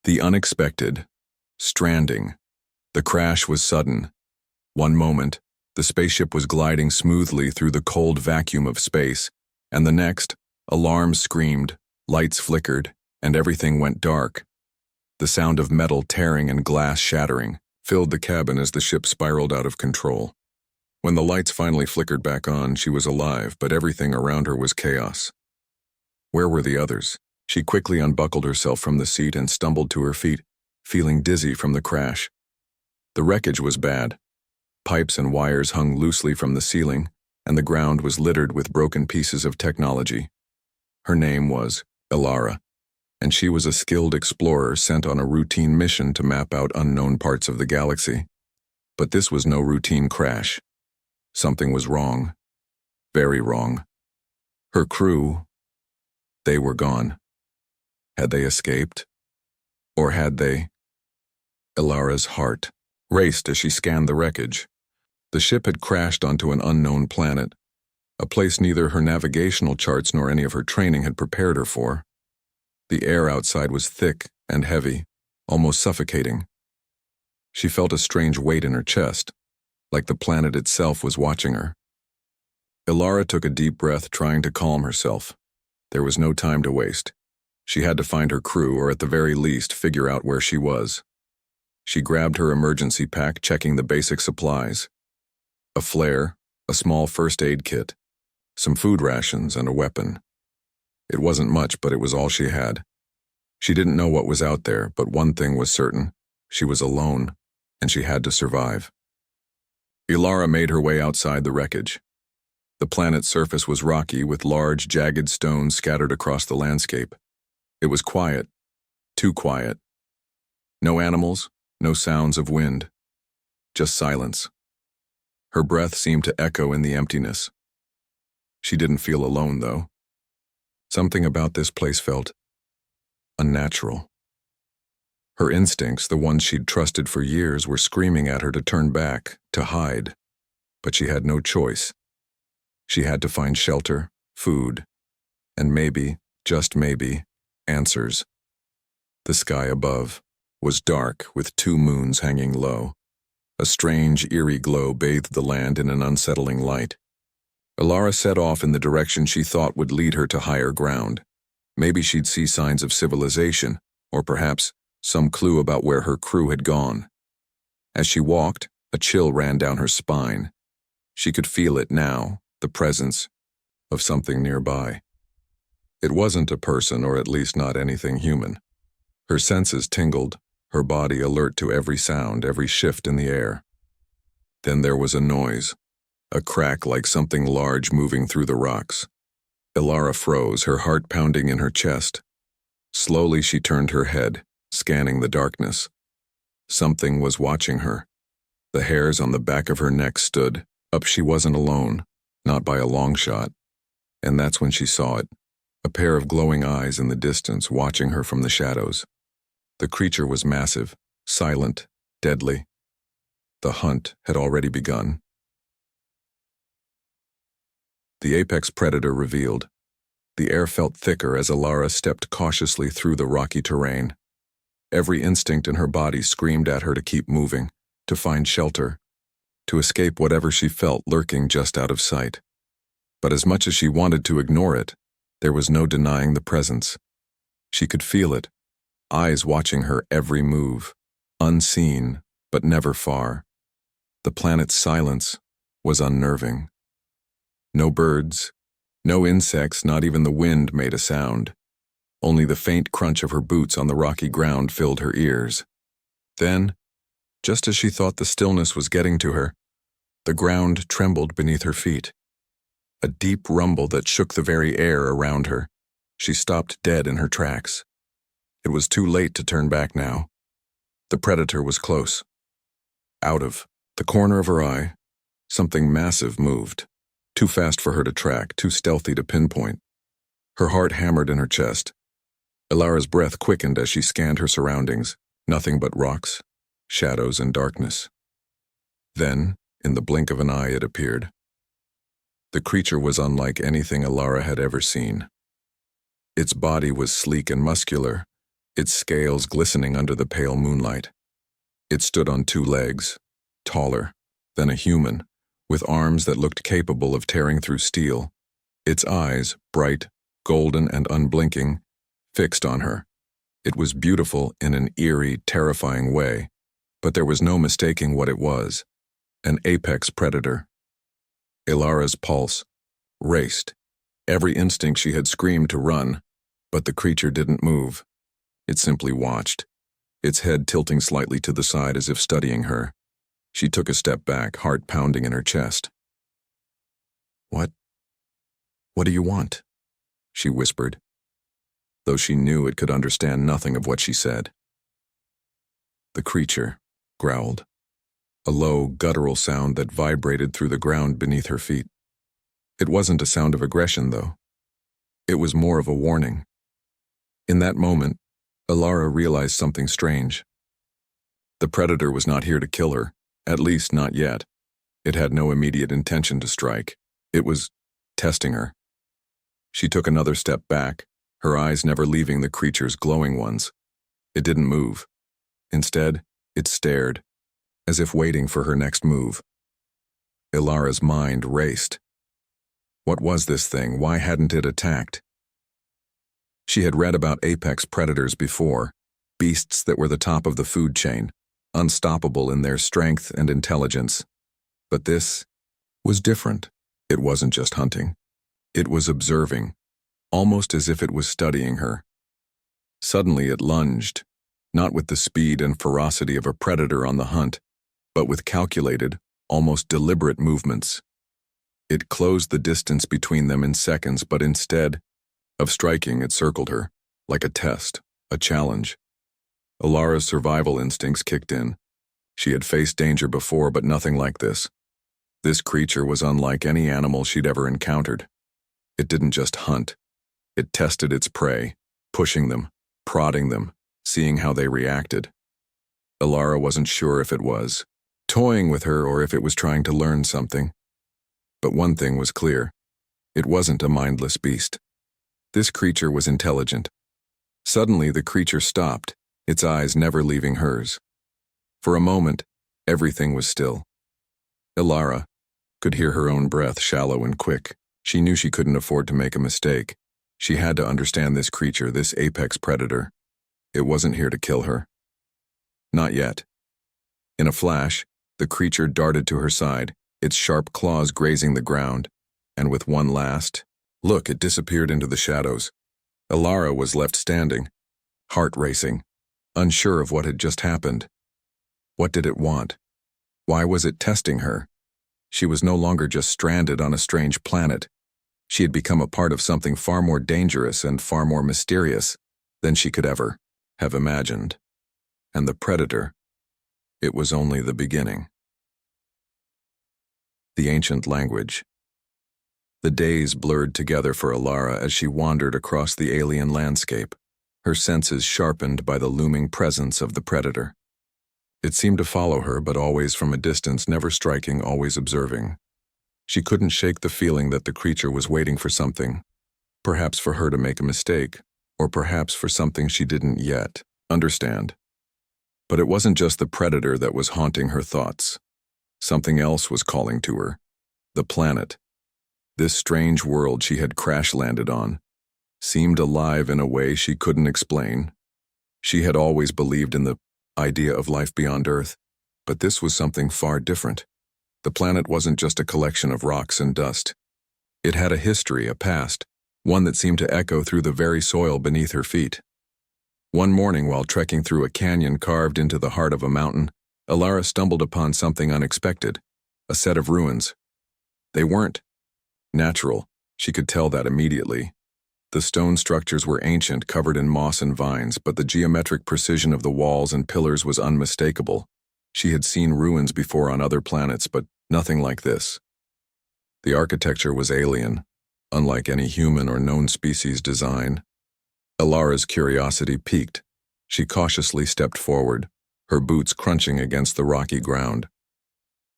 The unexpected. Stranding. The crash was sudden. One moment, the spaceship was gliding smoothly through the cold vacuum of space, and the next, alarms screamed, lights flickered, and everything went dark. The sound of metal tearing and glass shattering filled the cabin as the ship spiraled out of control. When the lights finally flickered back on, she was alive, but everything around her was chaos. Where were the others? She quickly unbuckled herself from the seat and stumbled to her feet, feeling dizzy from the crash. The wreckage was bad. Pipes and wires hung loosely from the ceiling, and the ground was littered with broken pieces of technology. Her name was Elara, and she was a skilled explorer sent on a routine mission to map out unknown parts of the galaxy. But this was no routine crash. Something was wrong. Very wrong. Her crew, they were gone. Had they escaped? Or had they? Elara's heart raced as she scanned the wreckage. The ship had crashed onto an unknown planet, a place neither her navigational charts nor any of her training had prepared her for. The air outside was thick and heavy, almost suffocating. She felt a strange weight in her chest, like the planet itself was watching her. Elara took a deep breath, trying to calm herself. There was no time to waste. She had to find her crew, or at the very least, figure out where she was. She grabbed her emergency pack, checking the basic supplies. A flare, a small first aid kit, some food rations, and a weapon. It wasn't much, but it was all she had. She didn't know what was out there, but one thing was certain. She was alone, and she had to survive. Elara made her way outside the wreckage. The planet's surface was rocky, with large, jagged stones scattered across the landscape. It was quiet. Too quiet. No animals, no sounds of wind. Just silence. Her breath seemed to echo in the emptiness. She didn't feel alone, though. Something about this place felt unnatural. Her instincts, the ones she'd trusted for years, were screaming at her to turn back, to hide. But she had no choice. She had to find shelter, food, and maybe, just maybe, answers. The sky above was dark, with 2 moons hanging low. A strange, eerie glow bathed the land in an unsettling light. Elara set off in the direction she thought would lead her to higher ground. Maybe she'd see signs of civilization, or perhaps some clue about where her crew had gone. As she walked, a chill ran down her spine. She could feel it now, the presence of something nearby. It wasn't a person, or at least not anything human. Her senses tingled, her body alert to every sound, every shift in the air. Then there was a noise, a crack like something large moving through the rocks. Elara froze, her heart pounding in her chest. Slowly she turned her head, scanning the darkness. Something was watching her. The hairs on the back of her neck stood up. She wasn't alone, not by a long shot. And that's when she saw it, a pair of glowing eyes in the distance watching her from the shadows. The creature was massive, silent, deadly. The hunt had already begun. The apex predator revealed. The air felt thicker as Elara stepped cautiously through the rocky terrain. Every instinct in her body screamed at her to keep moving, to find shelter, to escape whatever she felt lurking just out of sight. But as much as she wanted to ignore it, there was no denying the presence. She could feel it, eyes watching her every move, unseen, but never far. The planet's silence was unnerving. No birds, no insects, not even the wind made a sound. Only the faint crunch of her boots on the rocky ground filled her ears. Then, just as she thought the stillness was getting to her, the ground trembled beneath her feet. A deep rumble that shook the very air around her. She stopped dead in her tracks. It was too late to turn back now. The predator was close. Out of the corner of her eye, something massive moved. Too fast for her to track, too stealthy to pinpoint. Her heart hammered in her chest. Elara's breath quickened as she scanned her surroundings. Nothing but rocks, shadows, and darkness. Then, in the blink of an eye, it appeared. The creature was unlike anything Elara had ever seen. Its body was sleek and muscular, its scales glistening under the pale moonlight. It stood on two legs, taller than a human, with arms that looked capable of tearing through steel. Its eyes, bright, golden, and unblinking, fixed on her. It was beautiful in an eerie, terrifying way, but there was no mistaking what it was: an apex predator. Elara's pulse raced. Every instinct she had screamed to run, but the creature didn't move. It simply watched, its head tilting slightly to the side as if studying her. She took a step back, heart pounding in her chest. What do you want?" she whispered, though she knew it could understand nothing of what she said. The creature growled, a low, guttural sound that vibrated through the ground beneath her feet. It wasn't a sound of aggression, though. It was more of a warning. In that moment, Elara realized something strange. The predator was not here to kill her, at least not yet. It had no immediate intention to strike. It was testing her. She took another step back, her eyes never leaving the creature's glowing ones. It didn't move. Instead, it stared, as if waiting for her next move. Elara's mind raced. What was this thing? Why hadn't it attacked? She had read about apex predators before, beasts that were the top of the food chain, unstoppable in their strength and intelligence. But this was different. It wasn't just hunting. It was observing, almost as if it was studying her. Suddenly it lunged, not with the speed and ferocity of a predator on the hunt, but with calculated, almost deliberate movements. It closed the distance between them in seconds, but instead of striking, it circled her, like a test, a challenge. Elara's survival instincts kicked in. She had faced danger before, but nothing like this. This creature was unlike any animal she'd ever encountered. It didn't just hunt. It tested its prey, pushing them, prodding them, seeing how they reacted. Elara wasn't sure if it was toying with her or if it was trying to learn something. But one thing was clear. It wasn't a mindless beast. This creature was intelligent. Suddenly, the creature stopped, its eyes never leaving hers. For a moment, everything was still. Elara could hear her own breath, shallow and quick. She knew she couldn't afford to make a mistake. She had to understand this creature, this apex predator. It wasn't here to kill her. Not yet. In a flash, the creature darted to her side, its sharp claws grazing the ground, and with one last look, it disappeared into the shadows. Elara was left standing, heart racing, unsure of what had just happened. What did it want? Why was it testing her? She was no longer just stranded on a strange planet. She had become a part of something far more dangerous and far more mysterious than she could ever have imagined. And the predator, it was only the beginning. The ancient language. The days blurred together for Elara as she wandered across the alien landscape, her senses sharpened by the looming presence of the predator. It seemed to follow her, but always from a distance, never striking, always observing. She couldn't shake the feeling that the creature was waiting for something, perhaps for her to make a mistake, or perhaps for something she didn't yet understand. But it wasn't just the predator that was haunting her thoughts. Something else was calling to her. The planet. This strange world she had crash-landed on seemed alive in a way she couldn't explain. She had always believed in the idea of life beyond Earth, but this was something far different. The planet wasn't just a collection of rocks and dust. It had a history, a past, one that seemed to echo through the very soil beneath her feet. One morning, while trekking through a canyon carved into the heart of a mountain, Elara stumbled upon something unexpected, a set of ruins. They weren't natural. She could tell that immediately. The stone structures were ancient, covered in moss and vines, but the geometric precision of the walls and pillars was unmistakable. She had seen ruins before on other planets, but nothing like this. The architecture was alien, unlike any human or known species design. Elara's curiosity piqued. She cautiously stepped forward, her boots crunching against the rocky ground.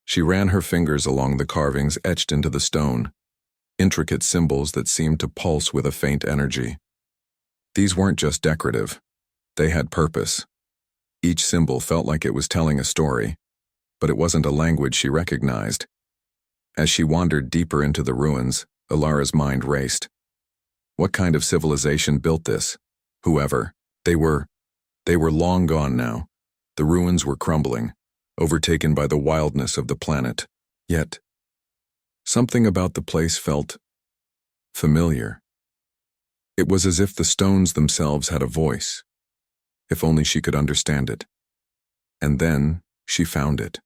She ran her fingers along the carvings etched into the stone, intricate symbols that seemed to pulse with a faint energy. These weren't just decorative. They had purpose. Each symbol felt like it was telling a story, but it wasn't a language she recognized. As she wandered deeper into the ruins, Elara's mind raced. What kind of civilization built this? Whoever. They were long gone now. The ruins were crumbling, overtaken by the wildness of the planet. Yet, something about the place felt familiar. It was as if the stones themselves had a voice, if only she could understand it. And then she found it.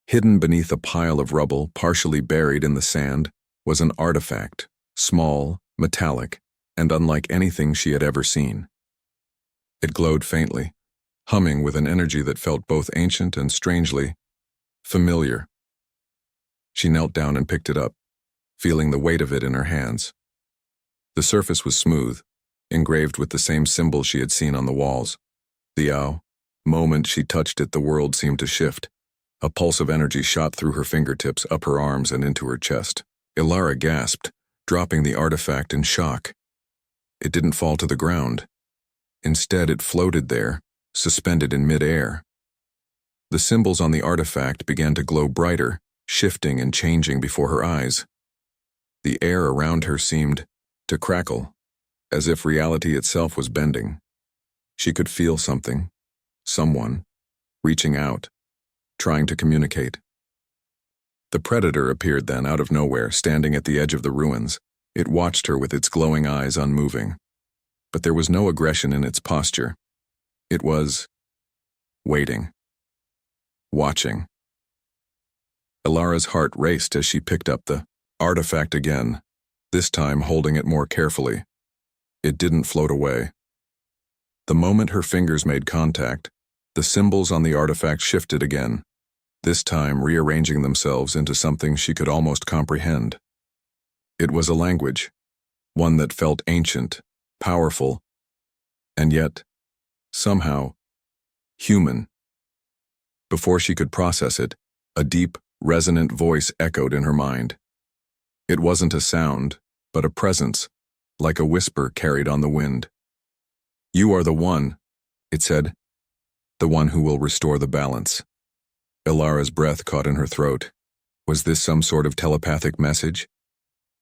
Hidden beneath a pile of rubble, partially buried in the sand, was an artifact, small, metallic, and unlike anything she had ever seen. It glowed faintly, humming with an energy that felt both ancient and strangely familiar. She knelt down and picked it up, feeling the weight of it in her hands. The surface was smooth, engraved with the same symbol she had seen on the walls. The moment she touched it, the world seemed to shift. A pulse of energy shot through her fingertips, up her arms, and into her chest. Elara gasped, dropping the artifact in shock. It didn't fall to the ground. Instead, it floated there, suspended in mid-air. The symbols on the artifact began to glow brighter, shifting and changing before her eyes. The air around her seemed to crackle, as if reality itself was bending. She could feel something, someone, reaching out, trying to communicate. The predator appeared then, out of nowhere, standing at the edge of the ruins. It watched her with its glowing eyes unmoving. But there was no aggression in its posture. It was waiting. Watching. Elara's heart raced as she picked up the artifact again, this time holding it more carefully. It didn't float away. The moment her fingers made contact, the symbols on the artifact shifted again, this time rearranging themselves into something she could almost comprehend. It was a language, one that felt ancient, powerful, and yet, somehow, human. Before she could process it, a deep, resonant voice echoed in her mind. It wasn't a sound, but a presence, like a whisper carried on the wind. "You are the one," it said, "the one who will restore the balance." Elara's breath caught in her throat. Was this some sort of telepathic message?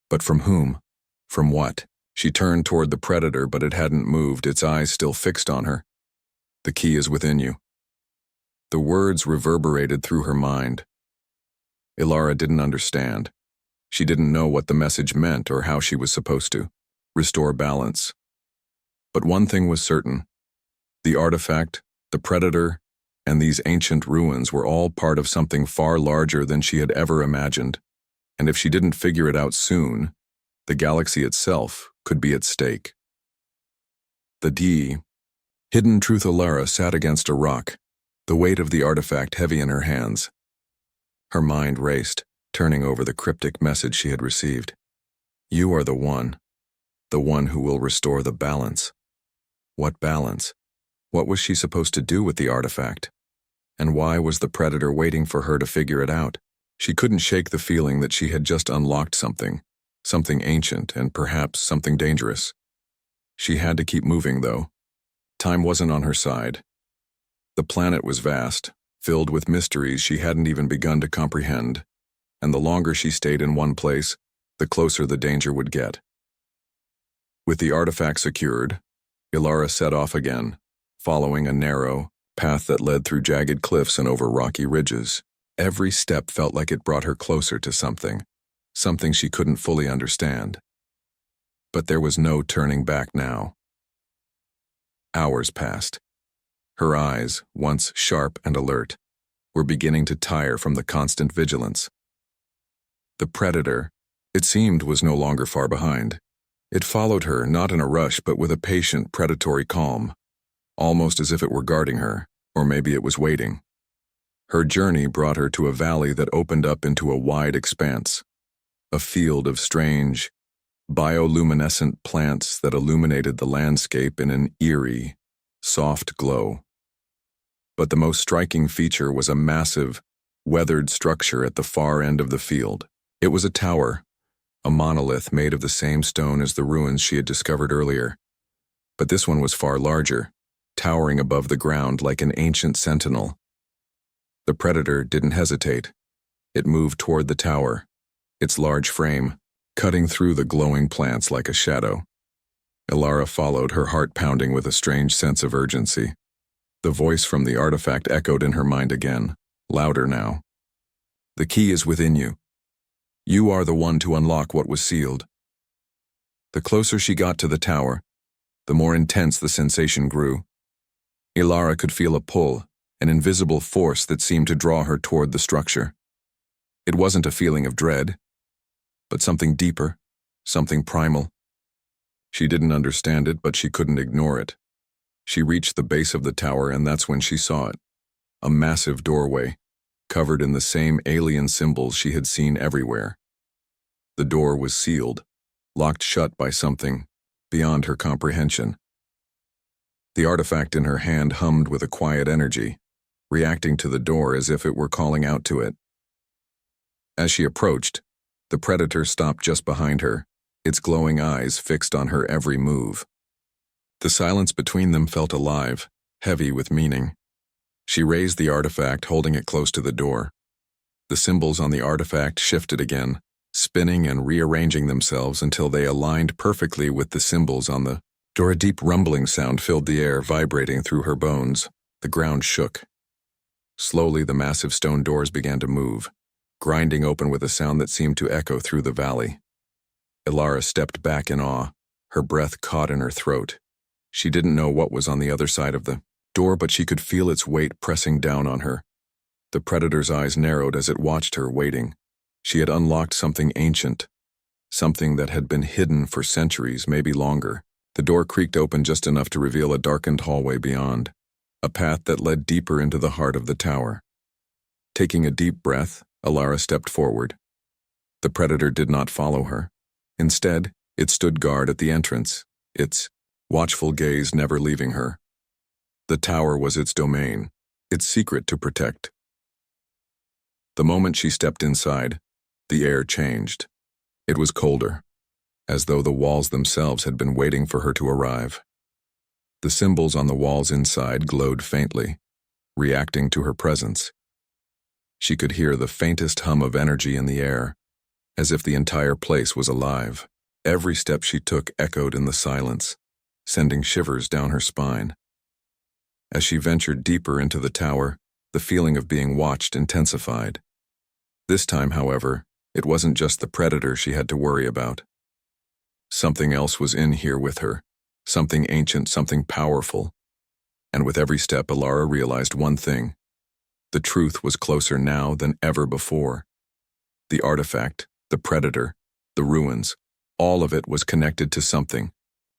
But from whom? From what? She turned toward the predator, but it hadn't moved, its eyes still fixed on her. "The key is within you." The words reverberated through her mind. Elara didn't understand. She didn't know what the message meant or how she was supposed to restore balance. But one thing was certain. The artifact, the predator, and these ancient ruins were all part of something far larger than she had ever imagined. And if she didn't figure it out soon, the galaxy itself could be at stake. Hidden Truth. Elara sat against a rock, the weight of the artifact heavy in her hands. Her mind raced, turning over the cryptic message she had received. "You are the one who will restore the balance." What balance? What was she supposed to do with the artifact? And why was the predator waiting for her to figure it out? She couldn't shake the feeling that she had just unlocked something ancient and perhaps something dangerous. She had to keep moving, though. Time wasn't on her side. The planet was vast, filled with mysteries she hadn't even begun to comprehend, and the longer she stayed in one place, the closer the danger would get. With the artifact secured, Elara set off again, following a narrow path that led through jagged cliffs and over rocky ridges. Every step felt like it brought her closer to something she couldn't fully understand. But there was no turning back now. Hours passed. Her eyes, once sharp and alert, were beginning to tire from the constant vigilance. The predator, it seemed, was no longer far behind. It followed her, not in a rush, but with a patient, predatory calm, almost as if it were guarding her, or maybe it was waiting. Her journey brought her to a valley that opened up into a wide expanse, a field of strange, bioluminescent plants that illuminated the landscape in an eerie, soft glow. But the most striking feature was a massive, weathered structure at the far end of the field. It was a tower, a monolith made of the same stone as the ruins she had discovered earlier. But this one was far larger. towering above the ground like an ancient sentinel. The predator didn't hesitate. It moved toward the tower, its large frame cutting through the glowing plants like a shadow. Elara followed, her heart pounding with a strange sense of urgency. The voice from the artifact echoed in her mind again, louder now. "The key is within you. You are the one to unlock what was sealed." The closer she got to the tower, the more intense the sensation grew. Elara could feel a pull, an invisible force that seemed to draw her toward the structure. It wasn't a feeling of dread, but something deeper, something primal. She didn't understand it, but she couldn't ignore it. She reached the base of the tower, and that's when she saw it. A massive doorway, covered in the same alien symbols she had seen everywhere. The door was sealed, locked shut by something beyond her comprehension. The artifact in her hand hummed with a quiet energy, reacting to the door as if it were calling out to it. As she approached, the predator stopped just behind her, its glowing eyes fixed on her every move. The silence between them felt alive, heavy with meaning. She raised the artifact, holding it close to the door. The symbols on the artifact shifted again, spinning and rearranging themselves until they aligned perfectly with the symbols on the door. A deep rumbling sound filled the air, vibrating through her bones. The ground shook. Slowly, the massive stone doors began to move, grinding open with a sound that seemed to echo through the valley. Elara stepped back in awe, her breath caught in her throat. She didn't know what was on the other side of the door, but she could feel its weight pressing down on her. The predator's eyes narrowed as it watched her, waiting. She had unlocked something ancient, something that had been hidden for centuries, maybe longer. The door creaked open just enough to reveal a darkened hallway beyond, a path that led deeper into the heart of the tower. Taking a deep breath, Elara stepped forward. The predator did not follow her. Instead, it stood guard at the entrance, its watchful gaze never leaving her. The tower was its domain, its secret to protect. The moment she stepped inside, the air changed. It was colder, as though the walls themselves had been waiting for her to arrive. The symbols on the walls inside glowed faintly, reacting to her presence. She could hear the faintest hum of energy in the air, as if the entire place was alive. Every step she took echoed in the silence, sending shivers down her spine. As she ventured deeper into the tower, the feeling of being watched intensified. This time, however, it wasn't just the predator she had to worry about. Something else was in here with her, something ancient, something powerful. And with every step, Elara realized one thing. The truth was closer now than ever before. The artifact, the predator, the ruins, all of it was connected to something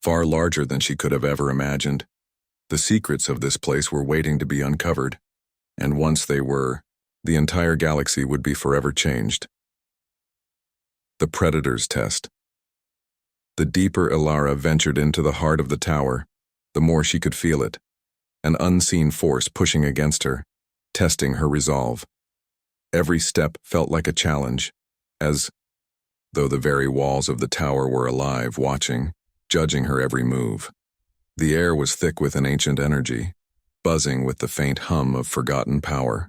far larger than she could have ever imagined. The secrets of this place were waiting to be uncovered, and once they were, the entire galaxy would be forever changed. The Predator's Test. The deeper Elara ventured into the heart of the tower, the more she could feel it, an unseen force pushing against her, testing her resolve. Every step felt like a challenge, as though the very walls of the tower were alive, watching, judging her every move. The air was thick with an ancient energy, buzzing with the faint hum of forgotten power.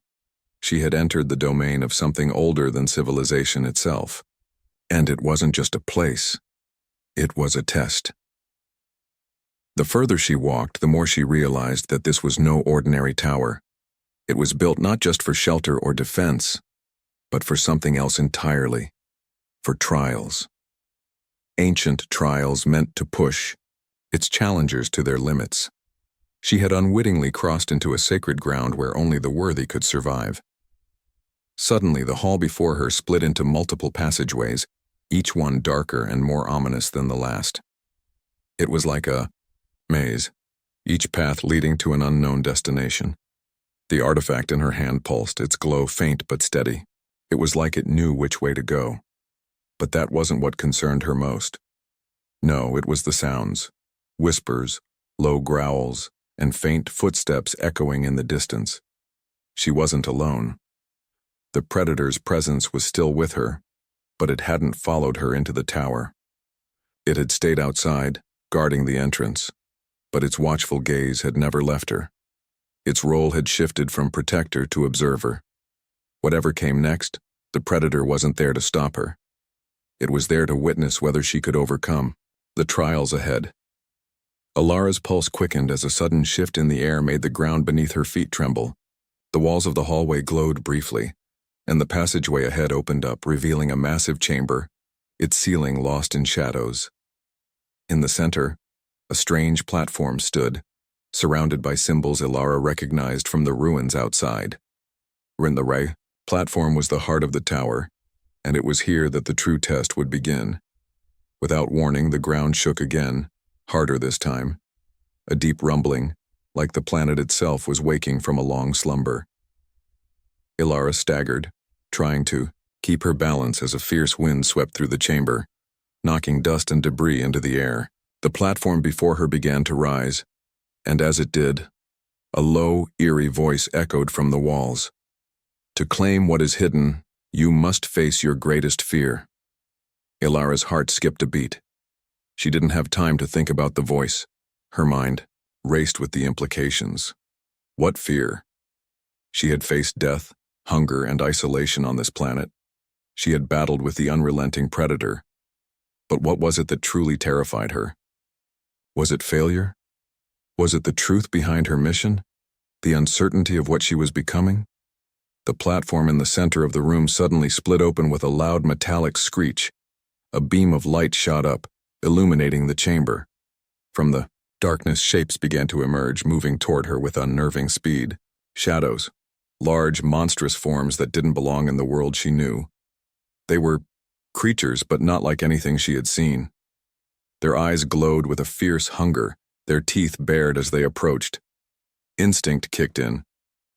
She had entered the domain of something older than civilization itself. And it wasn't just a place. It was a test. The further she walked, the more she realized that this was no ordinary tower. It was built not just for shelter or defense, but for something else entirely. For trials. Ancient trials meant to push its challengers to their limits. She had unwittingly crossed into a sacred ground where only the worthy could survive. Suddenly, the hall before her split into multiple passageways, each one darker and more ominous than the last. It was like a maze, each path leading to an unknown destination. The artifact in her hand pulsed, its glow faint but steady. It was like it knew which way to go. But that wasn't what concerned her most. No, it was the sounds. Whispers, low growls, and faint footsteps echoing in the distance. She wasn't alone. The predator's presence was still with her, but it hadn't followed her into the tower. It had stayed outside, guarding the entrance. but its watchful gaze had never left her. Its role had shifted from protector to observer. Whatever came next, the predator wasn't there to stop her. It was there to witness whether she could overcome the trials ahead. Elara's pulse quickened as a sudden shift in the air made the ground beneath her feet tremble. The walls of the hallway glowed briefly, and the passageway ahead opened up, revealing a massive chamber, its ceiling lost in shadows. In the center, a strange platform stood, surrounded by symbols Elara recognized from the ruins outside. The platform was the heart of the tower, and it was here that the true test would begin. Without warning, the ground shook again, harder this time. A deep rumbling, like the planet itself was waking from a long slumber. Elara staggered, trying to keep her balance as a fierce wind swept through the chamber, knocking dust and debris into the air. The platform before her began to rise, and as it did, a low, eerie voice echoed from the walls. "To claim what is hidden, you must face your greatest fear." Elara's heart skipped a beat. She didn't have time to think about the voice. Her mind raced with the implications. What fear? She had faced death, hunger, and isolation on this planet. She had battled with the unrelenting predator. But what was it that truly terrified her? Was it failure? Was it the truth behind her mission? The uncertainty of what she was becoming? The platform in the center of the room suddenly split open with a loud metallic screech. A beam of light shot up, illuminating the chamber. From the darkness, shapes began to emerge, moving toward her with unnerving speed. Shadows. Large, monstrous forms that didn't belong in the world she knew. They were creatures, but not like anything she had seen. Their eyes glowed with a fierce hunger, their teeth bared as they approached. Instinct kicked in.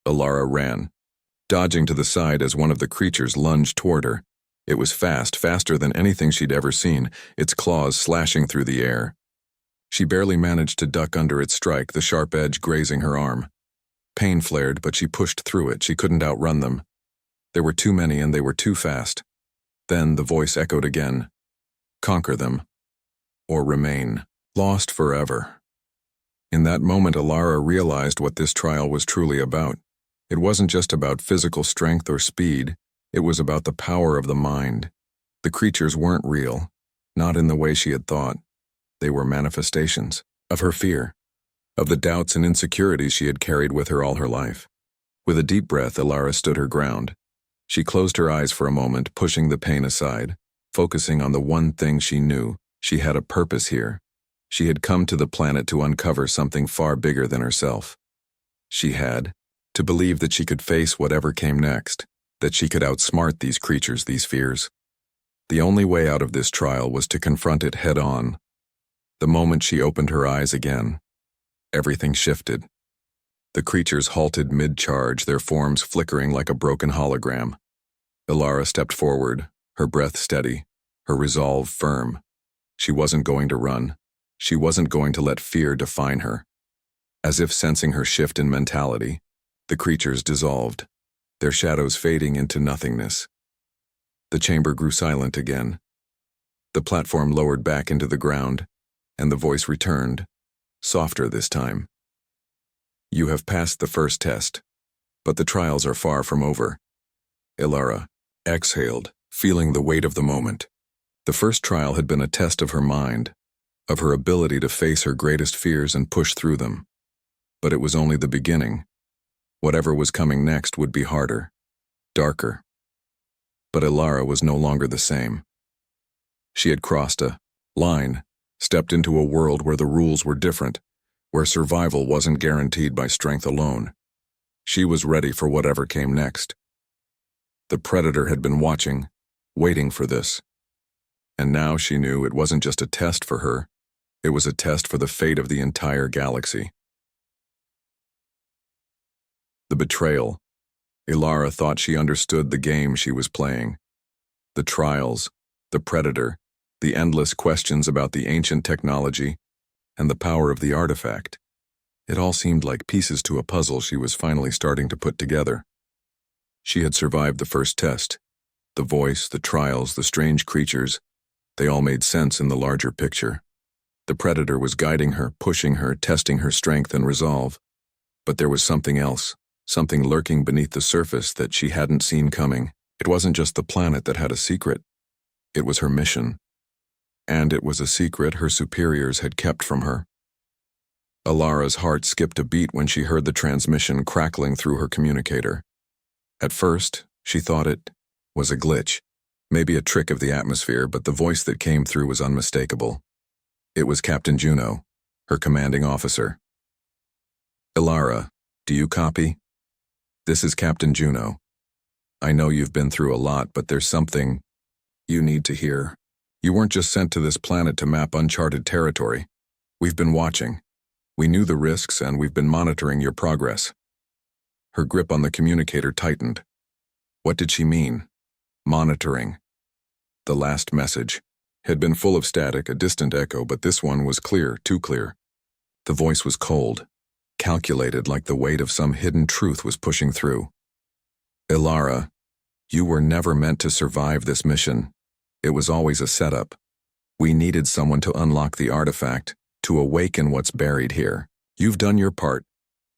Elara ran, dodging to the side as one of the creatures lunged toward her. It was fast, faster than anything she'd ever seen, its claws slashing through the air. She barely managed to duck under its strike, the sharp edge grazing her arm. Pain flared, but she pushed through it. She couldn't outrun them. There were too many, and they were too fast. Then the voice echoed again. Conquer them, or remain lost forever. In that moment, Elara realized what this trial was truly about. It wasn't just about physical strength or speed. It was about the power of the mind. The creatures weren't real, not in the way she had thought. They were manifestations of her fear, of the doubts and insecurities she had carried with her all her life. With a deep breath, Elara stood her ground. She closed her eyes for a moment, pushing the pain aside, focusing on the one thing she knew. She had a purpose here. She had come to the planet to uncover something far bigger than herself. She had to believe that she could face whatever came next, that she could outsmart these creatures, these fears. The only way out of this trial was to confront it head-on. The moment she opened her eyes again, everything shifted. The creatures halted mid-charge, their forms flickering like a broken hologram. Elara stepped forward, her breath steady, her resolve firm. She wasn't going to run. She wasn't going to let fear define her. As if sensing her shift in mentality, the creatures dissolved, their shadows fading into nothingness. The chamber grew silent again. The platform lowered back into the ground, and the voice returned, softer this time. You have passed the first test, but the trials are far from over. Elara exhaled, feeling the weight of the moment. The first trial had been a test of her mind, of her ability to face her greatest fears and push through them. But it was only the beginning. Whatever was coming next would be harder, darker. But Elara was no longer the same. She had crossed a line, stepped into a world where the rules were different, where survival wasn't guaranteed by strength alone. She was ready for whatever came next. The predator had been watching, waiting for this. And now she knew it wasn't just a test for her, it was a test for the fate of the entire galaxy. The betrayal. Elara thought she understood the game she was playing. The trials, the predator, the endless questions about the ancient technology, and the power of the artifact. It all seemed like pieces to a puzzle she was finally starting to put together. She had survived the first test. The voice, the trials, the strange creatures, they all made sense in the larger picture. The predator was guiding her, pushing her, testing her strength and resolve. But there was something else, something lurking beneath the surface that she hadn't seen coming. It wasn't just the planet that had a secret. It was her mission. And it was a secret her superiors had kept from her. Elara's heart skipped a beat when she heard the transmission crackling through her communicator. At first, she thought it was a glitch, maybe a trick of the atmosphere, but the voice that came through was unmistakable. It was Captain Juno, her commanding officer. "Elara, do you copy? This is Captain Juno. I know you've been through a lot, but there's something you need to hear. You weren't just sent to this planet to map uncharted territory. We've been watching. We knew the risks, and we've been monitoring your progress." Her grip on the communicator tightened. What did she mean? Monitoring. The last message had been full of static, a distant echo, but this one was clear, too clear. The voice was cold, calculated, like the weight of some hidden truth was pushing through. "Elara, you were never meant to survive this mission. It was always a setup. We needed someone to unlock the artifact, to awaken what's buried here. You've done your part,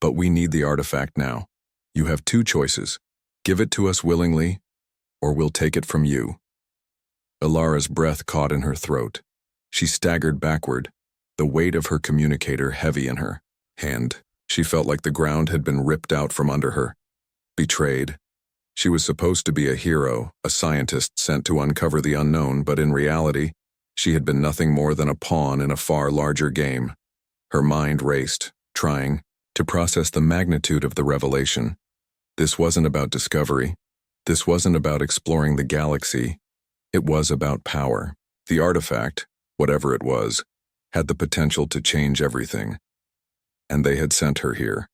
but we need the artifact now. You have two choices. Give it to us willingly, or we'll take it from you." Elara's breath caught in her throat. She staggered backward, the weight of her communicator heavy in her hand. She felt like the ground had been ripped out from under her. Betrayed. She was supposed to be a hero, a scientist sent to uncover the unknown, but in reality, she had been nothing more than a pawn in a far larger game. Her mind raced, trying to process the magnitude of the revelation. This wasn't about discovery. This wasn't about exploring the galaxy. It was about power. The artifact, whatever it was, had the potential to change everything. And they had sent her here,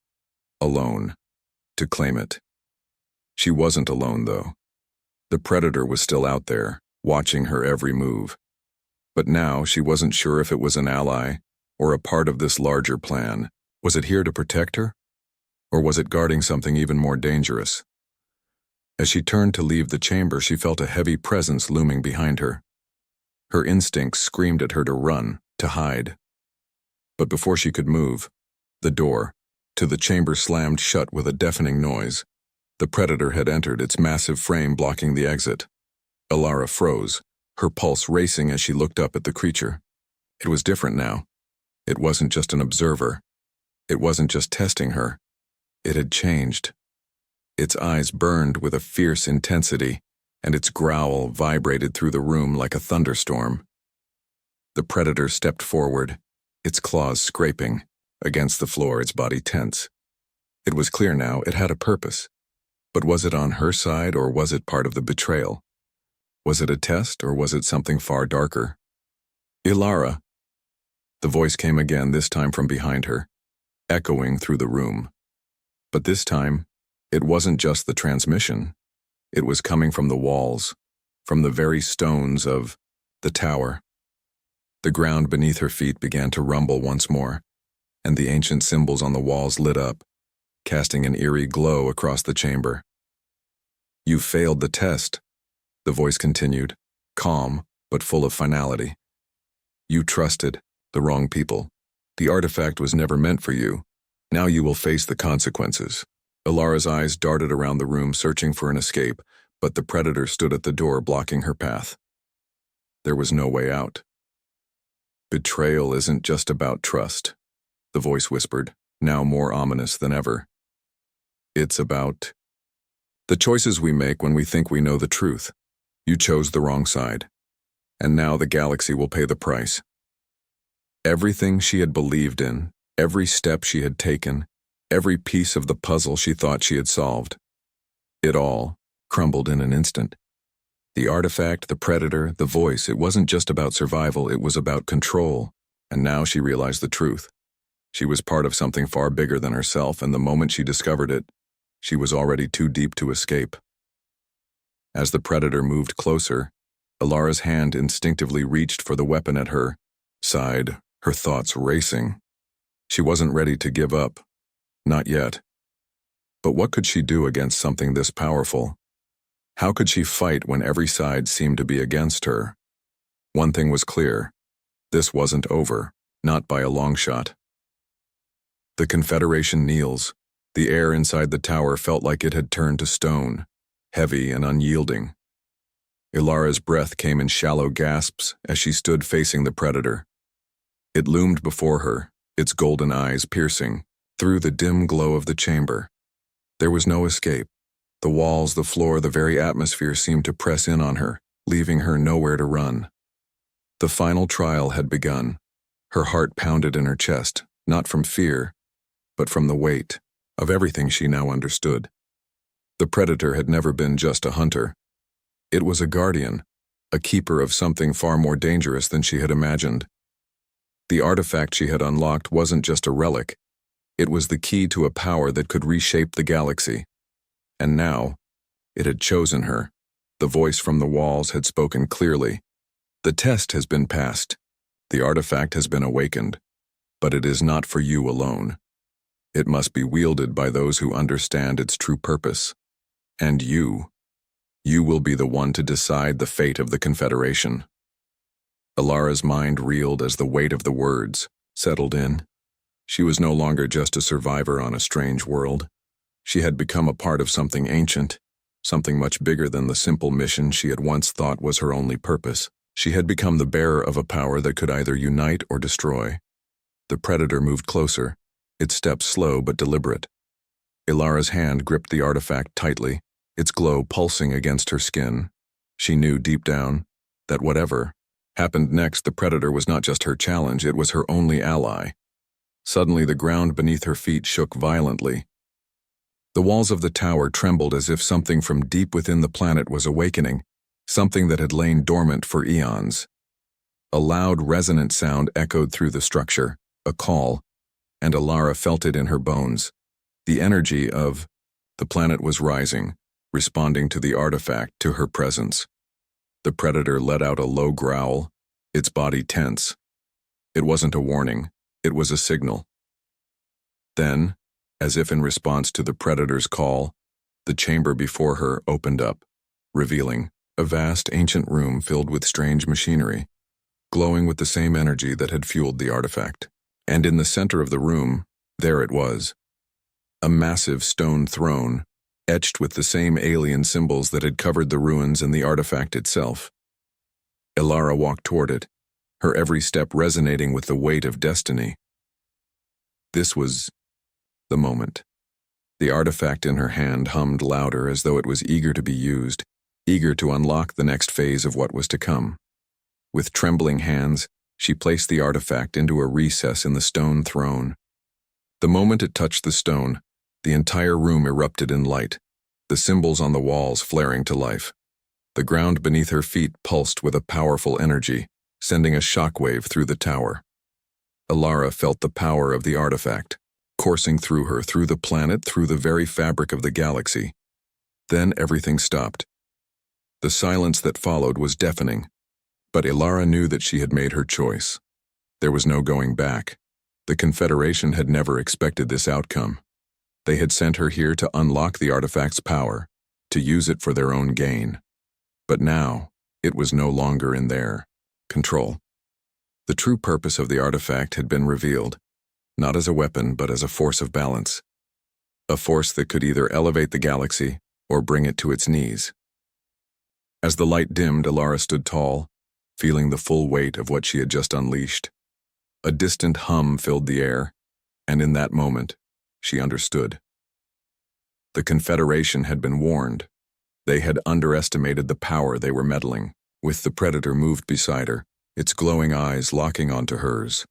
alone, to claim it. She wasn't alone, though. The predator was still out there, watching her every move. But now she wasn't sure if it was an ally or a part of this larger plan. Was it here to protect her? Or was it guarding something even more dangerous? As she turned to leave the chamber, she felt a heavy presence looming behind her. Her instincts screamed at her to run, to hide. But before she could move, the door to the chamber slammed shut with a deafening noise. The predator had entered, its massive frame blocking the exit. Elara froze, her pulse racing as she looked up at the creature. It was different now. It wasn't just an observer. It wasn't just testing her. It had changed. Its eyes burned with a fierce intensity, and its growl vibrated through the room like a thunderstorm. The predator stepped forward, its claws scraping against the floor, its body tense. It was clear now it had a purpose. But was it on her side, or was it part of the betrayal? Was it a test, or was it something far darker? "Elara." The voice came again, this time from behind her, echoing through the room. But this time, it wasn't just the transmission. It was coming from the walls, from the very stones of the tower. The ground beneath her feet began to rumble once more, and the ancient symbols on the walls lit up, casting an eerie glow across the chamber. "You failed the test," the voice continued, calm but full of finality. "You trusted the wrong people. The artifact was never meant for you. Now you will face the consequences." Elara's eyes darted around the room, searching for an escape, but the predator stood at the door, blocking her path. There was no way out. "Betrayal isn't just about trust," the voice whispered, now more ominous than ever. "It's about the choices we make when we think we know the truth. You chose the wrong side, and now the galaxy will pay the price." Everything she had believed in, every step she had taken, every piece of the puzzle she thought she had solved, it all crumbled in an instant. The artifact, the predator, the voice, it wasn't just about survival, it was about control. And now she realized the truth. She was part of something far bigger than herself, and the moment she discovered it, she was already too deep to escape. As the predator moved closer, Elara's hand instinctively reached for the weapon at her side, her thoughts racing. She wasn't ready to give up. Not yet. But what could she do against something this powerful? How could she fight when every side seemed to be against her? One thing was clear. This wasn't over. not by a long shot. The Confederation kneels. The air inside the tower felt like it had turned to stone, heavy and unyielding. Elara's breath came in shallow gasps as she stood facing the predator. It loomed before her, its golden eyes piercing through the dim glow of the chamber. There was no escape. The walls, the floor, the very atmosphere seemed to press in on her, leaving her nowhere to run. The final trial had begun. Her heart pounded in her chest, not from fear, but from the weight of everything she now understood. The predator had never been just a hunter. It was a guardian, a keeper of something far more dangerous than she had imagined. The artifact she had unlocked wasn't just a relic. It was the key to a power that could reshape the galaxy. And now, it had chosen her. The voice from the walls had spoken clearly. The test has been passed. The artifact has been awakened. But it is not for you alone. It must be wielded by those who understand its true purpose. And you will be the one to decide the fate of the Confederation. Elara's mind reeled as the weight of the words settled in. She was no longer just a survivor on a strange world. She had become a part of something ancient, something much bigger than the simple mission she had once thought was her only purpose. She had become the bearer of a power that could either unite or destroy. The predator moved closer, its steps slow but deliberate. Elara's hand gripped the artifact tightly, its glow pulsing against her skin. She knew deep down that whatever happened next, the predator was not just her challenge, it was her only ally. Suddenly, the ground beneath her feet shook violently. The walls of the tower trembled as if something from deep within the planet was awakening, something that had lain dormant for eons. A loud, resonant sound echoed through the structure, a call, and Elara felt it in her bones. The energy of the planet was rising, responding to the artifact, to her presence. The predator let out a low growl, its body tense. It wasn't a warning, it was a signal. Then, as if in response to the predator's call, the chamber before her opened up, revealing a vast ancient room filled with strange machinery, glowing with the same energy that had fueled the artifact. And in the center of the room, there it was, a massive stone throne, etched with the same alien symbols that had covered the ruins and the artifact itself. Elara walked toward it, her every step resonating with the weight of destiny. This was the moment. The artifact in her hand hummed louder as though it was eager to be used, eager to unlock the next phase of what was to come. With trembling hands, she placed the artifact into a recess in the stone throne. The moment it touched the stone, the entire room erupted in light, the symbols on the walls flaring to life. The ground beneath her feet pulsed with a powerful energy, sending a shockwave through the tower. Elara felt the power of the artifact, coursing through her, through the planet, through the very fabric of the galaxy. Then everything stopped. The silence that followed was deafening, but Elara knew that she had made her choice. There was no going back. The Confederation had never expected this outcome. They had sent her here to unlock the artifact's power, to use it for their own gain. But now, it was no longer in their control. The true purpose of the artifact had been revealed, not as a weapon but as a force of balance. A force that could either elevate the galaxy or bring it to its knees. As the light dimmed, Elara stood tall, feeling the full weight of what she had just unleashed. A distant hum filled the air, and in that moment, she understood. The Confederation had been warned. They had underestimated the power they were meddling with. The predator moved beside her, its glowing eyes locking onto hers.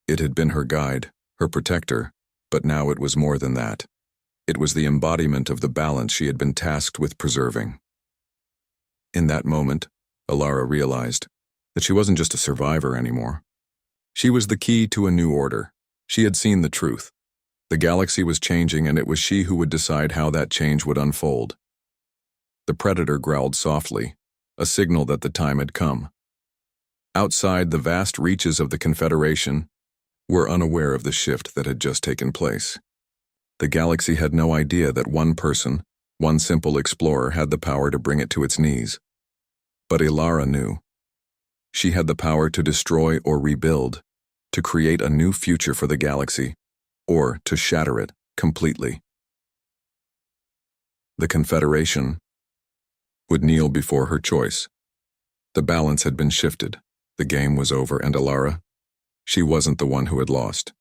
It had been her guide, her protector, but now it was more than that. It was the embodiment of the balance she had been tasked with preserving. In that moment, Elara realized that she wasn't just a survivor anymore. She was the key to a new order. She had seen the truth. The galaxy was changing, and it was she who would decide how that change would unfold. The predator growled softly, a signal that the time had come. Outside, the vast reaches of the Confederation were unaware of the shift that had just taken place. The galaxy had no idea that one person, one simple explorer, had the power to bring it to its knees. But Elara knew. She had the power to destroy or rebuild, to create a new future for the galaxy, or to shatter it completely. The Confederation would kneel before her choice. The balance had been shifted, the game was over, and Elara, she wasn't the one who had lost.